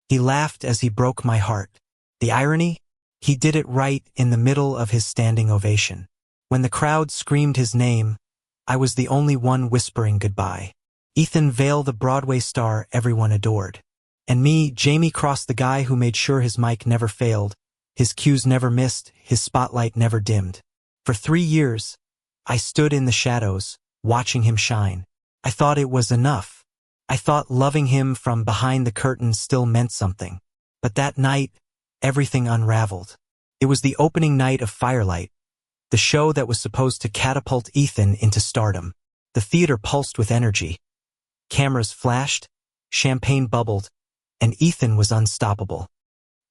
He laughed as he broke my heart. The irony? He did it right in the middle of his standing ovation. When the crowd screamed his name, I was the only one whispering goodbye. Ethan Vale, the Broadway star everyone adored. And me, Jamie Cross, the guy who made sure his mic never failed, his cues never missed, his spotlight never dimmed. For 3 years, I stood in the shadows, watching him shine. I thought it was enough. I thought loving him from behind the curtain still meant something. But that night, everything unraveled. It was the opening night of Firelight, the show that was supposed to catapult Ethan into stardom. The theater pulsed with energy. Cameras flashed, champagne bubbled, and Ethan was unstoppable.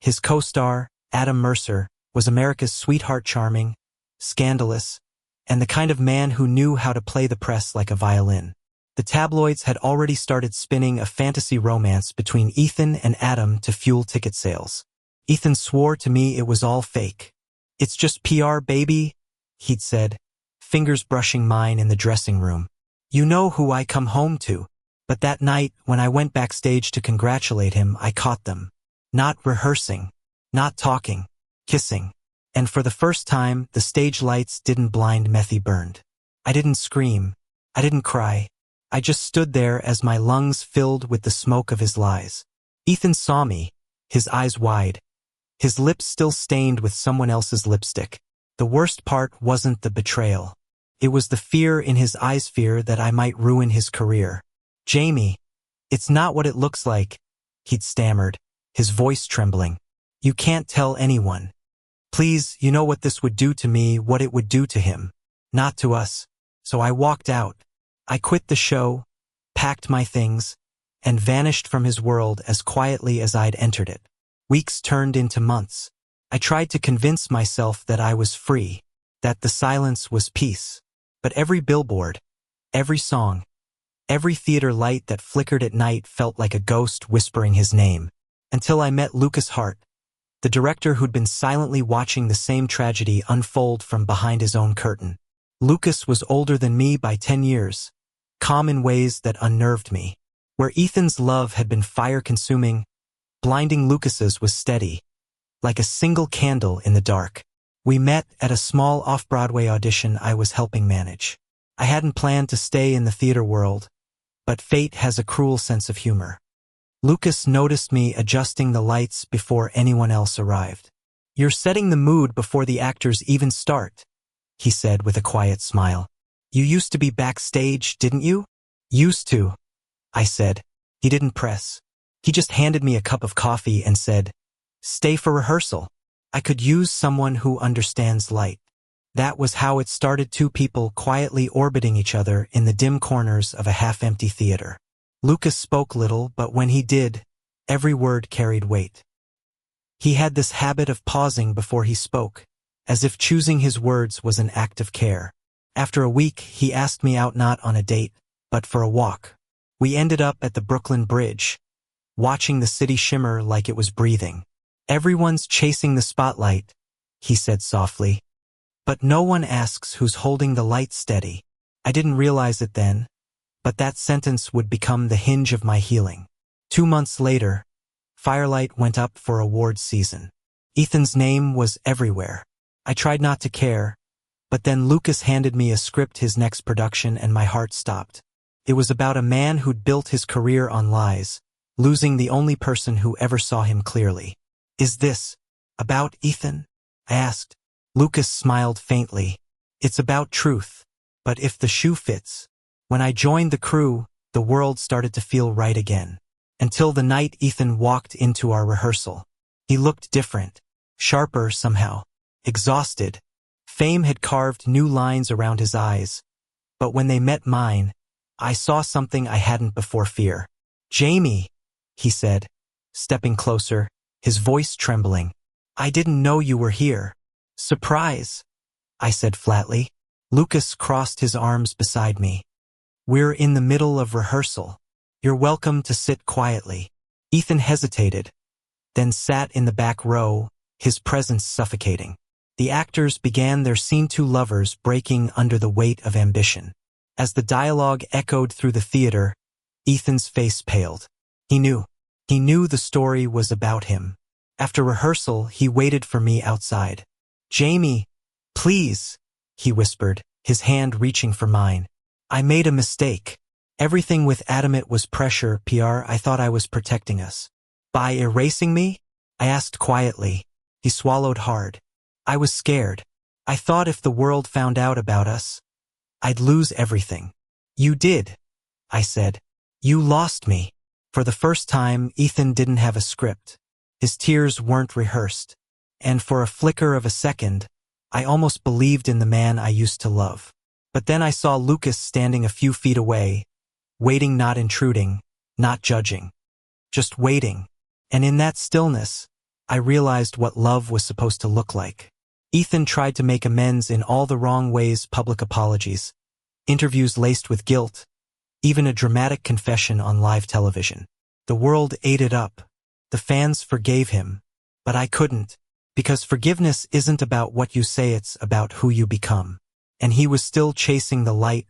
His co-star, Adam Mercer, was America's sweetheart, charming, scandalous, and the kind of man who knew how to play the press like a violin. The tabloids had already started spinning a fantasy romance between Ethan and Adam to fuel ticket sales. Ethan swore to me it was all fake. "It's just PR, baby," he'd said, fingers brushing mine in the dressing room. "You know who I come home to." But that night, when I went backstage to congratulate him, I caught them. Not rehearsing, not talking, kissing. And for the first time, the stage lights didn't blind Methy burned. I didn't scream. I didn't cry. I just stood there as my lungs filled with the smoke of his lies. Ethan saw me, his eyes wide, his lips still stained with someone else's lipstick. The worst part wasn't the betrayal. It was the fear in his eyes, fear that I might ruin his career. "Jamie, it's not what it looks like," he'd stammered, his voice trembling. "You can't tell anyone. Please, you know what this would do to me, what it would do to him. Not to us." So I walked out. I quit the show, packed my things, and vanished from his world as quietly as I'd entered it. Weeks turned into months. I tried to convince myself that I was free, that the silence was peace. But every billboard, every song, every theater light that flickered at night felt like a ghost whispering his name. Until I met Lucas Hart, the director who'd been silently watching the same tragedy unfold from behind his own curtain. Lucas was older than me by 10 years, calm in ways that unnerved me. Where Ethan's love had been fire-consuming, blinding Lucas's was steady, like a single candle in the dark. We met at a small off-Broadway audition I was helping manage. I hadn't planned to stay in the theater world, but fate has a cruel sense of humor. Lucas noticed me adjusting the lights before anyone else arrived. "You're setting the mood before the actors even start," he said with a quiet smile. "You used to be backstage, didn't you?" "Used to," I said. He didn't press. He just handed me a cup of coffee and said, "Stay for rehearsal. I could use someone who understands light." That was how it started, two people quietly orbiting each other in the dim corners of a half-empty theater. Lucas spoke little, but when he did, every word carried weight. He had this habit of pausing before he spoke, as if choosing his words was an act of care. After a week, he asked me out, not on a date, but for a walk. We ended up at the Brooklyn Bridge, watching the city shimmer like it was breathing. "Everyone's chasing the spotlight," he said softly. "But no one asks who's holding the light steady." I didn't realize it then, but that sentence would become the hinge of my healing. 2 months later, Firelight went up for awards season. Ethan's name was everywhere. I tried not to care, but then Lucas handed me a script, his next production, and my heart stopped. It was about a man who'd built his career on lies, losing the only person who ever saw him clearly. "Is this about Ethan?" I asked. Lucas smiled faintly. "It's about truth, but if the shoe fits." When I joined the crew, the world started to feel right again. Until the night Ethan walked into our rehearsal. He looked different, sharper somehow, exhausted. Fame had carved new lines around his eyes, but when they met mine, I saw something I hadn't before: fear. "Jamie," he said, stepping closer, his voice trembling. "I didn't know you were here." "Surprise," I said flatly. Lucas crossed his arms beside me. "We're in the middle of rehearsal. You're welcome to sit quietly." Ethan hesitated, then sat in the back row, his presence suffocating. The actors began their scene, two lovers breaking under the weight of ambition. As the dialogue echoed through the theater, Ethan's face paled. He knew. He knew the story was about him. After rehearsal, he waited for me outside. "Jamie, please," he whispered, his hand reaching for mine. "I made a mistake. Everything with Adamit was pressure, PR. I thought I was protecting us." "By erasing me?" I asked quietly. He swallowed hard. "I was scared. I thought if the world found out about us, I'd lose everything." "You did," I said. "You lost me." For the first time, Ethan didn't have a script. His tears weren't rehearsed. And for a flicker of a second, I almost believed in the man I used to love. But then I saw Lucas standing a few feet away, waiting, not intruding, not judging. Just waiting. And in that stillness, I realized what love was supposed to look like. Ethan tried to make amends in all the wrong ways: public apologies, interviews laced with guilt, even a dramatic confession on live television. The world ate it up. The fans forgave him. But I couldn't, because forgiveness isn't about what you say, it's about who you become. And he was still chasing the light,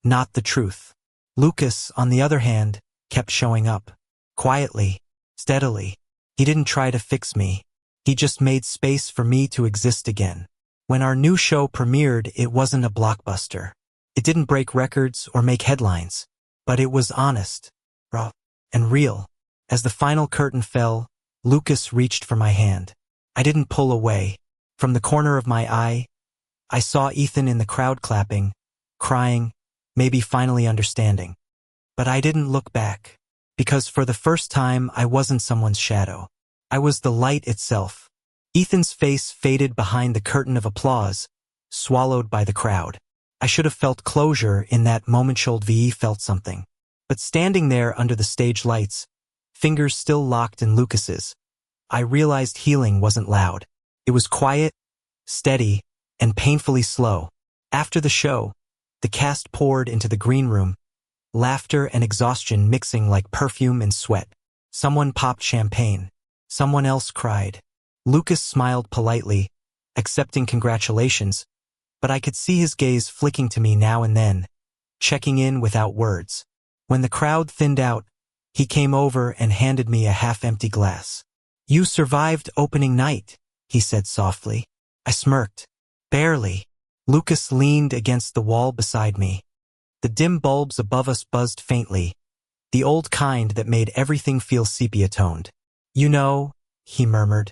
not the truth. Lucas, on the other hand, kept showing up. Quietly, steadily. He didn't try to fix me. He just made space for me to exist again. When our new show premiered, it wasn't a blockbuster. It didn't break records or make headlines. But it was honest, raw, and real. As the final curtain fell, Lucas reached for my hand. I didn't pull away. From the corner of my eye, I saw Ethan in the crowd clapping, crying, maybe finally understanding. But I didn't look back, because for the first time I wasn't someone's shadow. I was the light itself. Ethan's face faded behind the curtain of applause, swallowed by the crowd. I should have felt closure in that moment. Ve felt something. But standing there under the stage lights, fingers still locked in Lucas's, I realized healing wasn't loud. It was quiet, steady, and painfully slow. After the show, the cast poured into the green room, laughter and exhaustion mixing like perfume and sweat. Someone popped champagne. Someone else cried. Lucas smiled politely, accepting congratulations, but I could see his gaze flicking to me now and then, checking in without words. When the crowd thinned out, he came over and handed me a half-empty glass. "You survived opening night," he said softly. I smirked. "Barely." Lucas leaned against the wall beside me. The dim bulbs above us buzzed faintly, the old kind that made everything feel sepia-toned. "You know," he murmured,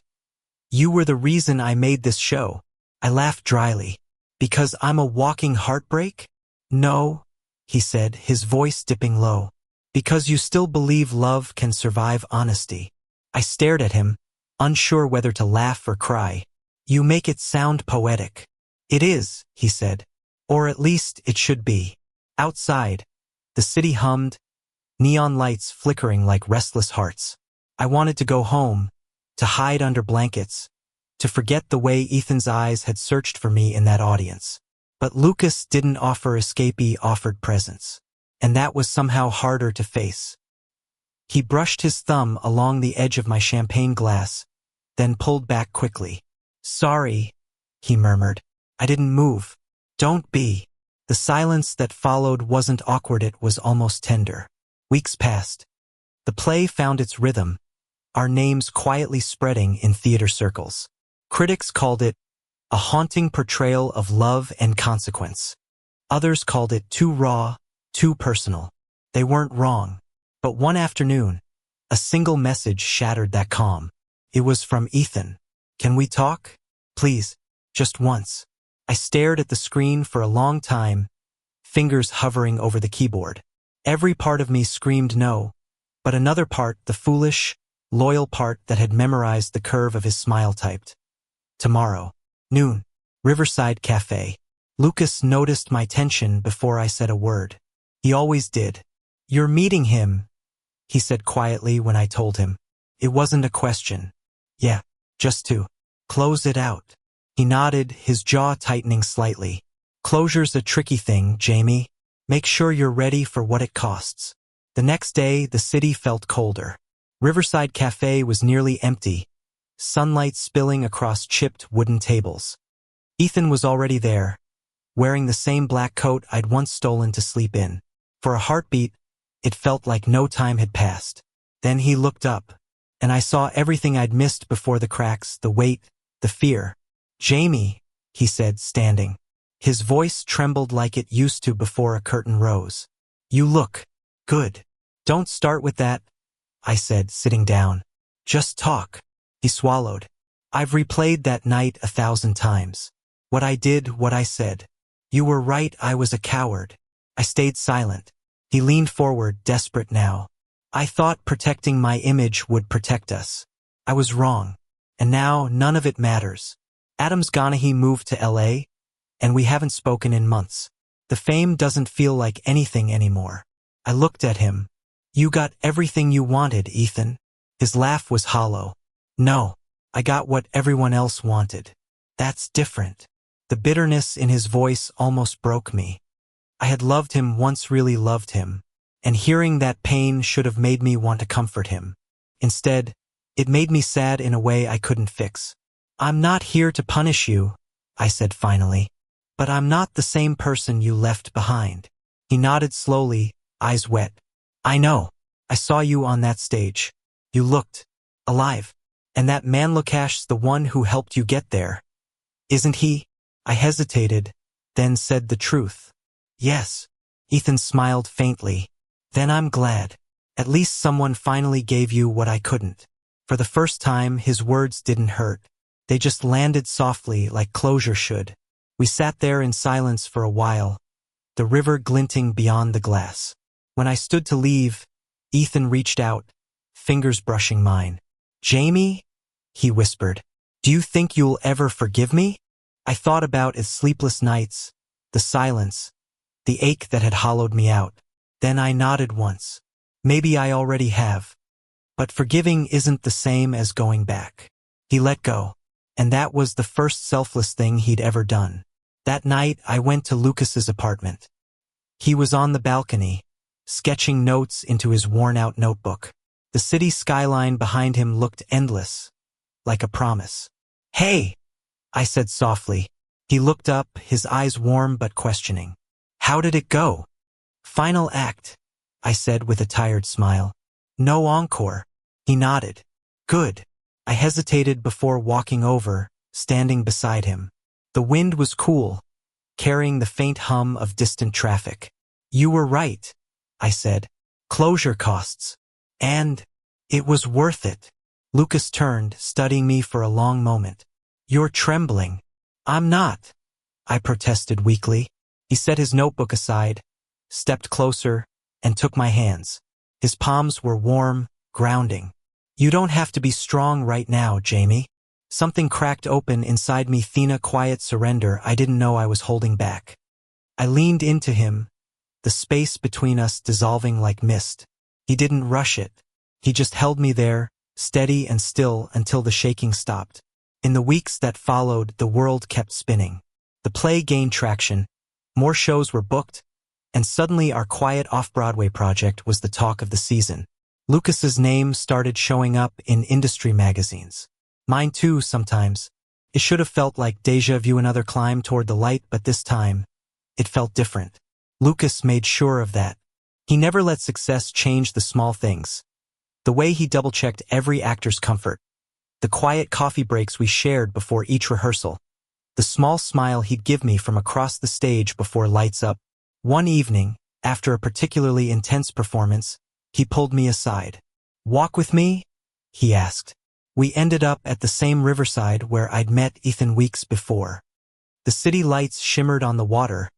"you were the reason I made this show." I laughed dryly. "Because I'm a walking heartbreak?" "No," he said, his voice dipping low. "Because you still believe love can survive honesty." I stared at him, unsure whether to laugh or cry. "You make it sound poetic." "It is," he said. "Or at least it should be." Outside, the city hummed, neon lights flickering like restless hearts. I wanted to go home, to hide under blankets, to forget the way Ethan's eyes had searched for me in that audience. But Lucas didn't offer escape, he offered presence. And that was somehow harder to face. He brushed his thumb along the edge of my champagne glass, then pulled back quickly. "Sorry," he murmured. I didn't move. "Don't be." The silence that followed wasn't awkward, it was almost tender. Weeks passed. The play found its rhythm, our names quietly spreading in theater circles. Critics called it a haunting portrayal of love and consequence. Others called it too raw, too personal. They weren't wrong. But one afternoon, a single message shattered that calm. It was from Ethan. "Can we talk? Please, just once." I stared at the screen for a long time, fingers hovering over the keyboard. Every part of me screamed no, but another part, the foolish, loyal part that had memorized the curve of his smile, typed, "Tomorrow, noon, Riverside Cafe." Lucas noticed my tension before I said a word. He always did. "You're meeting him," he said quietly when I told him. It wasn't a question. "Yeah, just to close it out." He nodded, his jaw tightening slightly. "Closure's a tricky thing, Jamie. Make sure you're ready for what it costs." The next day, the city felt colder. Riverside Cafe was nearly empty, sunlight spilling across chipped wooden tables. Ethan was already there, wearing the same black coat I'd once stolen to sleep in. For a heartbeat, it felt like no time had passed. Then he looked up, and I saw everything I'd missed before: the cracks, the weight, the fear. "Jamie," he said, standing. His voice trembled like it used to before a curtain rose. "You look good." "Don't start with that," I said, sitting down. "Just talk." He swallowed. "I've replayed that night 1,000 times. What I did, what I said. You were right, I was a coward. I stayed silent." He leaned forward, desperate now. "I thought protecting my image would protect us. I was wrong. And now none of it matters. Adam's gone. He moved to LA, and we haven't spoken in months. The fame doesn't feel like anything anymore." I looked at him. "You got everything you wanted, Ethan." His laugh was hollow. "No, I got what everyone else wanted. That's different." The bitterness in his voice almost broke me. I had loved him once, really loved him, and hearing that pain should have made me want to comfort him. Instead, it made me sad in a way I couldn't fix. "I'm not here to punish you," I said finally, "but I'm not the same person you left behind." He nodded slowly, eyes wet. "I know. I saw you on that stage. You looked alive. And that man Lukash's the one who helped you get there, isn't he?" I hesitated, then said the truth. "Yes." Ethan smiled faintly. "Then I'm glad. At least someone finally gave you what I couldn't." For the first time, his words didn't hurt. They just landed softly, like closure should. We sat there in silence for a while, the river glinting beyond the glass. When I stood to leave, Ethan reached out, fingers brushing mine. "Jamie," he whispered, "do you think you'll ever forgive me?" I thought about his sleepless nights, the silence, the ache that had hollowed me out. Then I nodded once. "Maybe I already have. But forgiving isn't the same as going back." He let go, and that was the first selfless thing he'd ever done. That night, I went to Lucas's apartment. He was on the balcony, sketching notes into his worn-out notebook. The city skyline behind him looked endless, like a promise. "Hey," I said softly. He looked up, his eyes warm but questioning. "How did it go?" "Final act," I said with a tired smile. "No encore." He nodded. "Good." I hesitated before walking over, standing beside him. The wind was cool, carrying the faint hum of distant traffic. "You were right," I said. "Closure costs. And it was worth it." Lucas turned, studying me for a long moment. "You're trembling." "I'm not," I protested weakly. He set his notebook aside, stepped closer, and took my hands. His palms were warm, grounding. "You don't have to be strong right now, Jamie." Something cracked open inside me, Thina, quiet surrender. I didn't know I was holding back. I leaned into him, the space between us dissolving like mist. He didn't rush it. He just held me there, steady and still, until the shaking stopped. In the weeks that followed, the world kept spinning. The play gained traction, more shows were booked, and suddenly our quiet off-Broadway project was the talk of the season. Lucas's name started showing up in industry magazines. Mine too, sometimes. It should have felt like déjà vu, another climb toward the light, but this time, it felt different. Lucas made sure of that. He never let success change the small things. The way he double-checked every actor's comfort. The quiet coffee breaks we shared before each rehearsal. The small smile he'd give me from across the stage before lights up. One evening, after a particularly intense performance, he pulled me aside. "Walk with me?" he asked. We ended up at the same riverside where I'd met Ethan weeks before. The city lights shimmered on the water,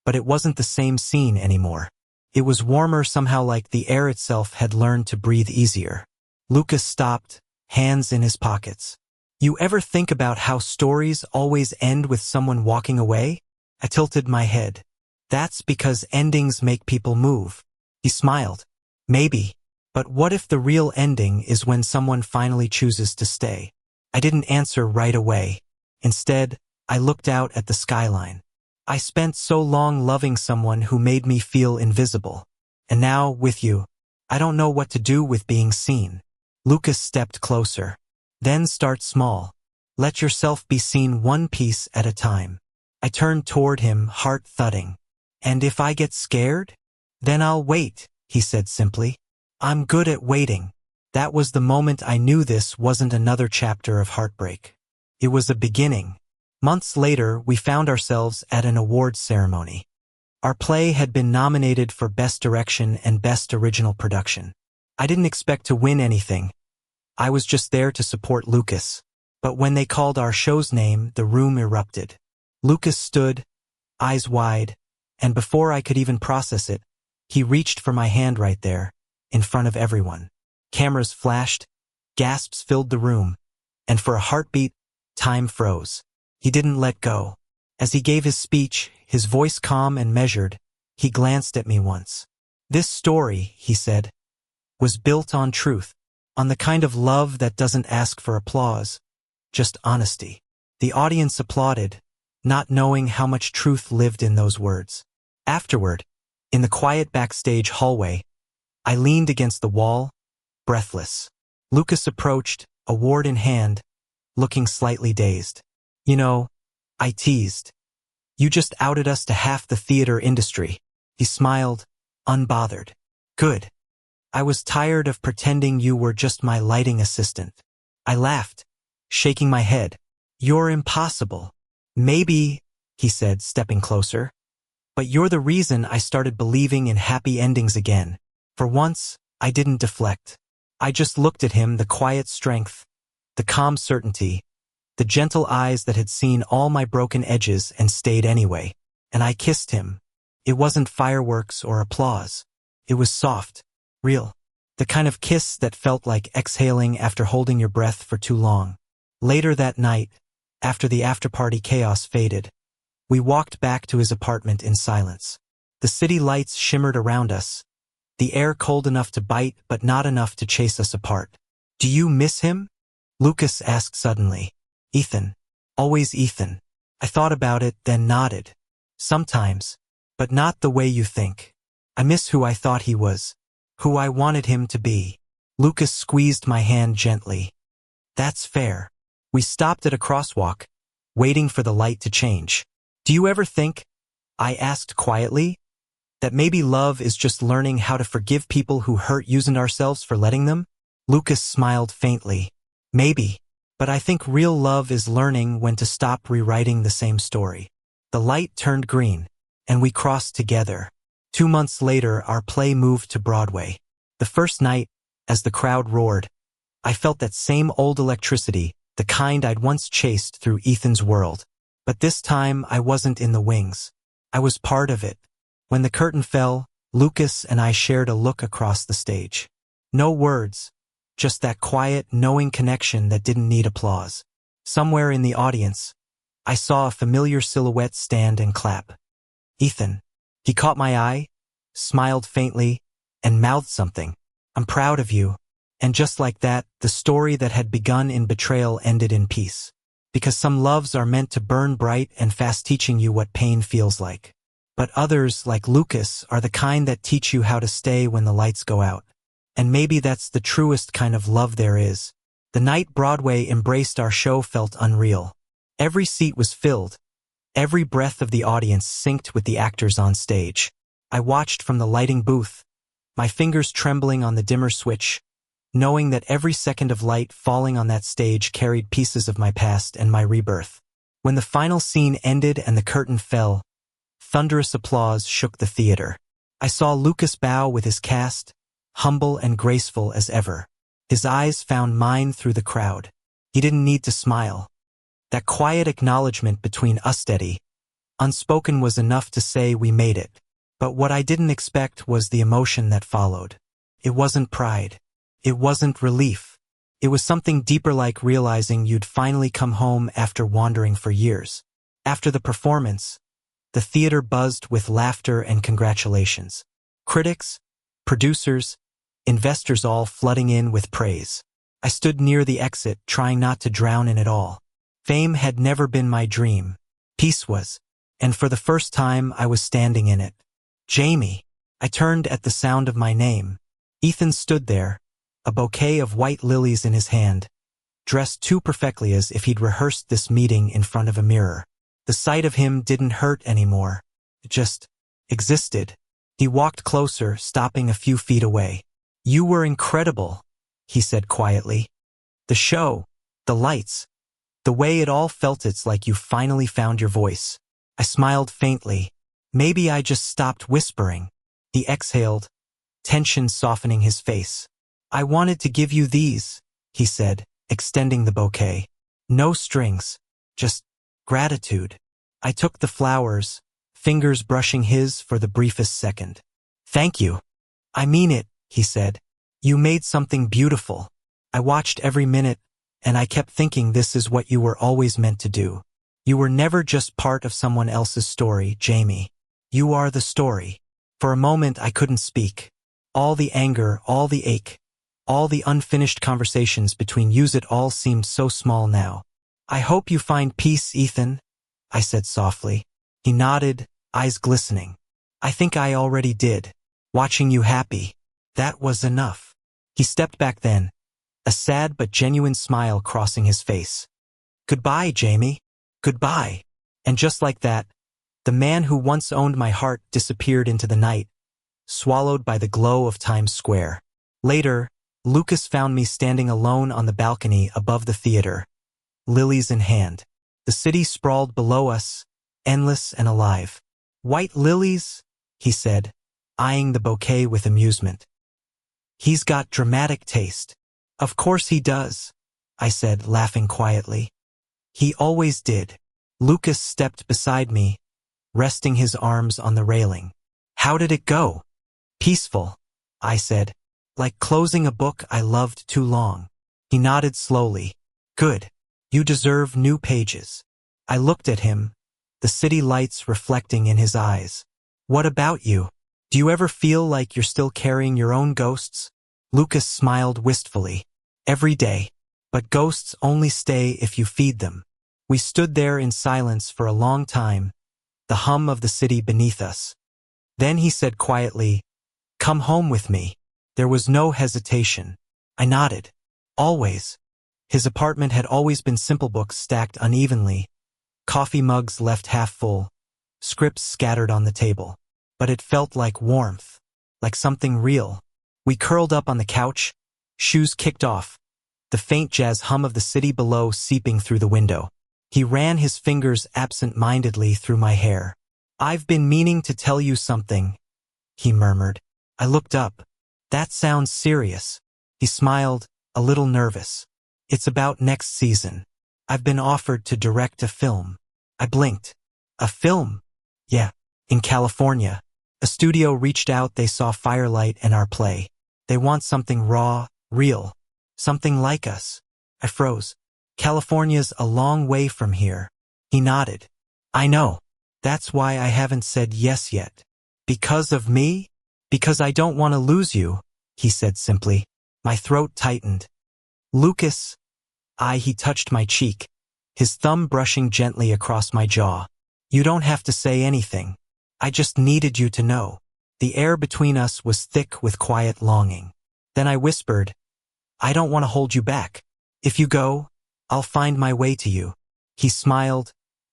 but it wasn't the same scene anymore. It was warmer, somehow, like the air itself had learned to breathe easier. Lucas stopped, hands in his pockets. "You ever think about how stories always end with someone walking away?" I tilted my head. "That's because endings make people move." He smiled. "Maybe. But what if the real ending is when someone finally chooses to stay?" I didn't answer right away. Instead, I looked out at the skyline. I spent so long loving someone who made me feel invisible. And now, with you, I don't know what to do with being seen. Lucas stepped closer. "Then start small. Let yourself be seen one piece at a time." I turned toward him, heart thudding. "And if I get scared? Then I'll wait," he said simply. "I'm good at waiting." That was the moment I knew this wasn't another chapter of heartbreak. It was a beginning. Months later, we found ourselves at an awards ceremony. Our play had been nominated for Best Direction and Best Original Production. I didn't expect to win anything. I was just there to support Lucas. But when they called our show's name, the room erupted. Lucas stood, eyes wide, and before I could even process it, he reached for my hand right there, in front of everyone. Cameras flashed, gasps filled the room, and for a heartbeat, time froze. He didn't let go. As he gave his speech, his voice calm and measured, he glanced at me once. "This story," he said, "was built on truth, on the kind of love that doesn't ask for applause, just honesty." The audience applauded, not knowing how much truth lived in those words. Afterward, in the quiet backstage hallway, I leaned against the wall, breathless. Lucas approached, award in hand, looking slightly dazed. "You know," I teased, "you just outed us to half the theater industry." He smiled, unbothered. "Good. I was tired of pretending you were just my lighting assistant." I laughed, shaking my head. "You're impossible." "Maybe," he said, stepping closer, "but you're the reason I started believing in happy endings again." For once, I didn't deflect. I just looked at him, the quiet strength, the calm certainty, the gentle eyes that had seen all my broken edges and stayed anyway. And I kissed him. It wasn't fireworks or applause. It was soft, real. The kind of kiss that felt like exhaling after holding your breath for too long. Later that night, after the after-party chaos faded, we walked back to his apartment in silence. The city lights shimmered around us, the air cold enough to bite but not enough to chase us apart. "Do you miss him?" Lucas asked suddenly. "Ethan. Always Ethan." I thought about it, then nodded. "Sometimes, but not the way you think. I miss who I thought he was, who I wanted him to be." Lucas squeezed my hand gently. "That's fair." We stopped at a crosswalk, waiting for the light to change. "Do you ever think," I asked quietly, "that maybe love is just learning how to forgive people who hurt us and ourselves for letting them?" Lucas smiled faintly. "Maybe, but I think real love is learning when to stop rewriting the same story." The light turned green, and we crossed together. 2 months later, our play moved to Broadway. The first night, as the crowd roared, I felt that same old electricity, the kind I'd once chased through Ethan's world. But this time, I wasn't in the wings. I was part of it. When the curtain fell, Lucas and I shared a look across the stage. No words, just that quiet, knowing connection that didn't need applause. Somewhere in the audience, I saw a familiar silhouette stand and clap. Ethan. He caught my eye, smiled faintly, and mouthed something. "I'm proud of you." And just like that, the story that had begun in betrayal ended in peace. Because some loves are meant to burn bright and fast, teaching you what pain feels like. But others, like Lucas, are the kind that teach you how to stay when the lights go out. And maybe that's the truest kind of love there is. The night Broadway embraced our show felt unreal. Every seat was filled. Every breath of the audience synced with the actors on stage. I watched from the lighting booth, my fingers trembling on the dimmer switch, knowing that every second of light falling on that stage carried pieces of my past and my rebirth. When the final scene ended and the curtain fell, thunderous applause shook the theater. I saw Lucas bow with his cast, humble and graceful as ever. His eyes found mine through the crowd. He didn't need to smile. That quiet acknowledgement between us, steady, unspoken, was enough to say we made it. But what I didn't expect was the emotion that followed. It wasn't pride. It wasn't relief. It was something deeper, like realizing you'd finally come home after wandering for years. After the performance, the theater buzzed with laughter and congratulations. Critics, producers, investors all flooding in with praise. I stood near the exit, trying not to drown in it all. Fame had never been my dream. Peace was. And for the first time, I was standing in it. "Jamie." I turned at the sound of my name. Ethan stood there, a bouquet of white lilies in his hand, dressed too perfectly, as if he'd rehearsed this meeting in front of a mirror. The sight of him didn't hurt anymore. It just existed. He walked closer, stopping a few feet away. "You were incredible." he said quietly. The show, the lights, the way it all felt. It's like you finally found your voice. I smiled faintly. Maybe I just stopped whispering. He exhaled, tension softening his face. I wanted to give you these, he said, extending the bouquet. No strings, just gratitude. I took the flowers, fingers brushing his for the briefest second. Thank you. I mean it, he said. You made something beautiful. I watched every minute, and I kept thinking this is what you were always meant to do. You were never just part of someone else's story, Jamie. You are the story. For a moment I couldn't speak. All the anger, all the ache, all the unfinished conversations between yous, it all seemed so small now. I hope you find peace, Ethan, I said softly. He nodded, eyes glistening. I think I already did. Watching you happy. That was enough. He stepped back then, a sad but genuine smile crossing his face. Goodbye, Jamie. Goodbye. And just like that, the man who once owned my heart disappeared into the night, swallowed by the glow of Times Square. Later, Lucas found me standing alone on the balcony above the theater, lilies in hand. The city sprawled below us, endless and alive. White lilies, he said, eyeing the bouquet with amusement. He's got dramatic taste. Of course he does, I said, laughing quietly. He always did. Lucas stepped beside me, resting his arms on the railing. How did it go? Peaceful, I said, like closing a book I loved too long. He nodded slowly. Good. You deserve new pages. I looked at him, the city lights reflecting in his eyes. What about you? Do you ever feel like you're still carrying your own ghosts? Lucas smiled wistfully. Every day. But ghosts only stay if you feed them. We stood there in silence for a long time, the hum of the city beneath us. Then he said quietly, Come home with me. There was no hesitation. I nodded. Always. His apartment had always been simple, books stacked unevenly, coffee mugs left half full, scripts scattered on the table. But it felt like warmth, like something real. We curled up on the couch, shoes kicked off, the faint jazz hum of the city below seeping through the window. He ran his fingers absent-mindedly through my hair. I've been meaning to tell you something, he murmured. I looked up. That sounds serious. He smiled, a little nervous. It's about next season. I've been offered to direct a film. I blinked. A film? Yeah, in California. A studio reached out. They saw Firelight and our play. They want something raw, real, something like us. I froze. California's a long way from here. He nodded. I know. That's why I haven't said yes yet. Because of me? Because I don't want to lose you, he said simply. My throat tightened. Lucas. He touched my cheek, his thumb brushing gently across my jaw. You don't have to say anything. I just needed you to know. The air between us was thick with quiet longing. Then I whispered, I don't want to hold you back. If you go, I'll find my way to you. He smiled,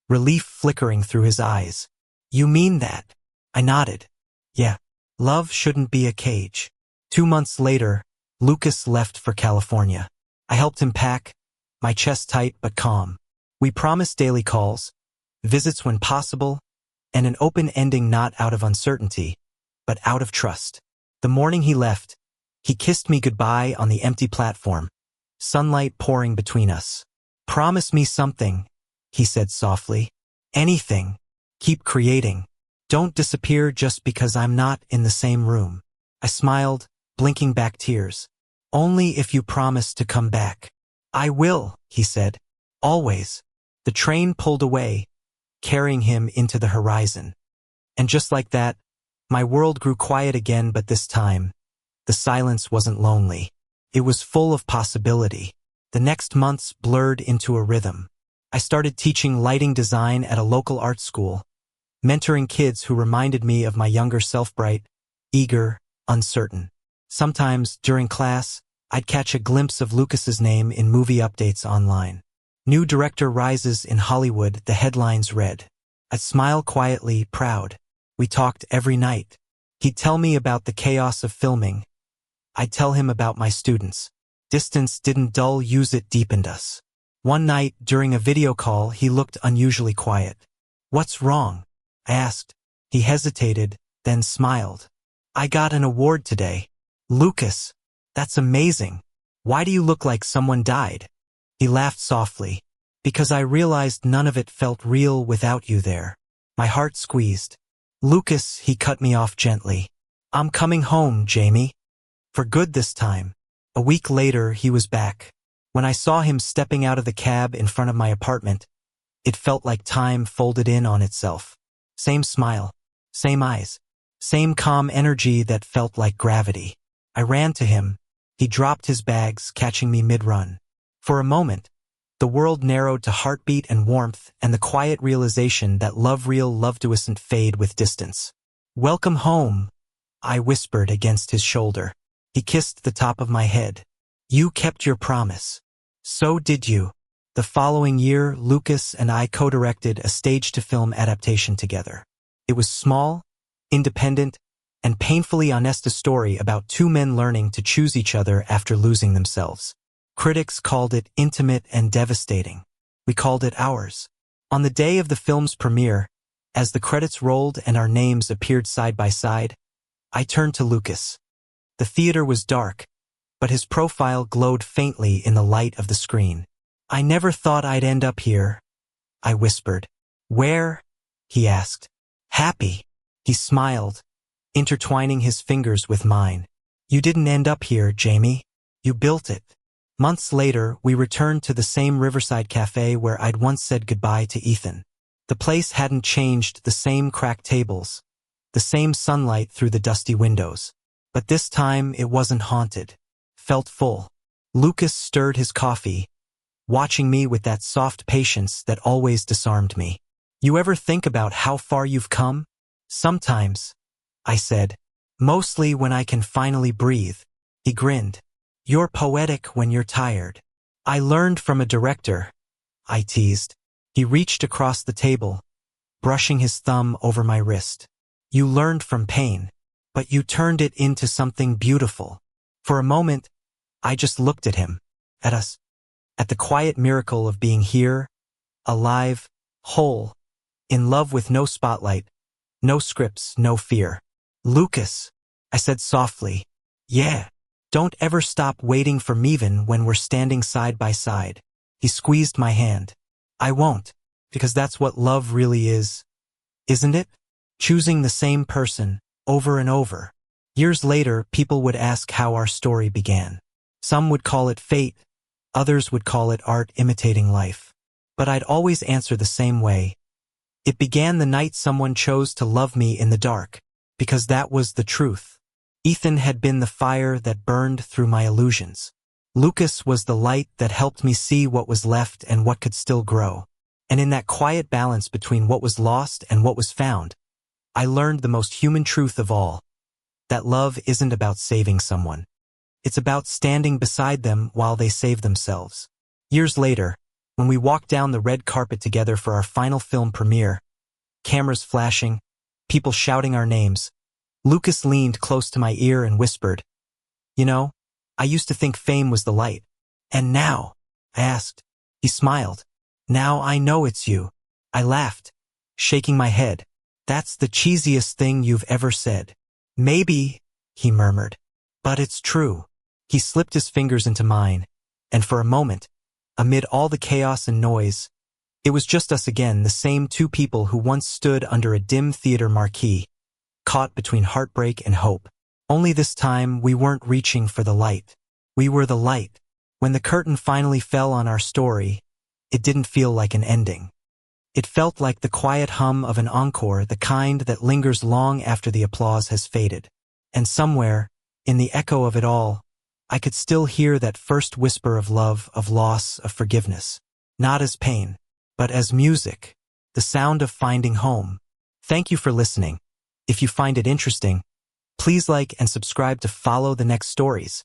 relief flickering through his eyes. You mean that? I nodded. Yeah. Love shouldn't be a cage. 2 months later, Lucas left for California. I helped him pack, my chest tight but calm. We promised daily calls, visits when possible, and an open ending not out of uncertainty, but out of trust. The morning he left, he kissed me goodbye on the empty platform, sunlight pouring between us. Promise me something, he said softly. Anything. Keep creating. Don't disappear just because I'm not in the same room. I smiled, blinking back tears. Only if you promise to come back. I will, he said. Always. The train pulled away, carrying him into the horizon. And just like that, my world grew quiet again, but this time, the silence wasn't lonely. It was full of possibility. The next months blurred into a rhythm. I started teaching lighting design at a local art school, mentoring kids who reminded me of my younger self, bright, eager, uncertain. Sometimes, during class, I'd catch a glimpse of Lucas's name in movie updates online. New director rises in Hollywood, the headlines read. I'd smile quietly, proud. We talked every night. He'd tell me about the chaos of filming. I'd tell him about my students. Distance didn't dull use, it deepened us. One night, during a video call, he looked unusually quiet. "What's wrong?" I asked. He hesitated, then smiled. "I got an award today." "Lucas, that's amazing. Why do you look like someone died?" He laughed softly. "Because I realized none of it felt real without you there." My heart squeezed. "Lucas," he cut me off gently. "I'm coming home, Jamie. For good this time." A week later, he was back. When I saw him stepping out of the cab in front of my apartment, it felt like time folded in on itself. Same smile, same eyes, same calm energy that felt like gravity. I ran to him. He dropped his bags, catching me mid-run. For a moment, the world narrowed to heartbeat and warmth and the quiet realization that real love doesn't fade with distance. "Welcome home," I whispered against his shoulder. He kissed the top of my head. "You kept your promise." "So did you." The following year, Lucas and I co-directed a stage-to-film adaptation together. It was small, independent, and painfully honest, a story about two men learning to choose each other after losing themselves. Critics called it intimate and devastating. We called it ours. On the day of the film's premiere, as the credits rolled and our names appeared side by side, I turned to Lucas. The theater was dark, but his profile glowed faintly in the light of the screen. "I never thought I'd end up here," I whispered. "Where?" he asked. "Happy." He smiled, intertwining his fingers with mine. "You didn't end up here, Jamie. You built it." Months later, we returned to the same riverside cafe where I'd once said goodbye to Ethan. The place hadn't changed, the same cracked tables, the same sunlight through the dusty windows. But this time it wasn't haunted. Felt full. Lucas stirred his coffee, watching me with that soft patience that always disarmed me. "You ever think about how far you've come?" "Sometimes," I said. "Mostly when I can finally breathe." He grinned. "You're poetic when you're tired." "I learned from a director," I teased. He reached across the table, brushing his thumb over my wrist. "You learned from pain, but you turned it into something beautiful." For a moment, I just looked at him, at us, at the quiet miracle of being here, alive, whole, in love with no spotlight, no scripts, no fear. "Lucas," I said softly. "Yeah. Don't ever stop waiting for me even when we're standing side by side." He squeezed my hand. "I won't, because that's what love really is, isn't it? Choosing the same person, over and over." Years later, people would ask how our story began. Some would call it fate, others would call it art imitating life. But I'd always answer the same way. It began the night someone chose to love me in the dark, because that was the truth. Ethan had been the fire that burned through my illusions. Lucas was the light that helped me see what was left and what could still grow. And in that quiet balance between what was lost and what was found, I learned the most human truth of all, that love isn't about saving someone. It's about standing beside them while they save themselves. Years later, when we walked down the red carpet together for our final film premiere, cameras flashing, people shouting our names, Lucas leaned close to my ear and whispered, "You know, I used to think fame was the light. And now?" I asked. He smiled. "Now I know it's you." I laughed, shaking my head. "That's the cheesiest thing you've ever said." "Maybe," he murmured, "but it's true." He slipped his fingers into mine, and for a moment, amid all the chaos and noise, it was just us again, the same two people who once stood under a dim theater marquee, caught between heartbreak and hope. Only this time, we weren't reaching for the light. We were the light. When the curtain finally fell on our story, it didn't feel like an ending. It felt like the quiet hum of an encore, the kind that lingers long after the applause has faded. And somewhere, in the echo of it all, I could still hear that first whisper of love, of loss, of forgiveness. Not as pain, but as music, the sound of finding home. Thank you for listening. If you find it interesting, please like and subscribe to follow the next stories.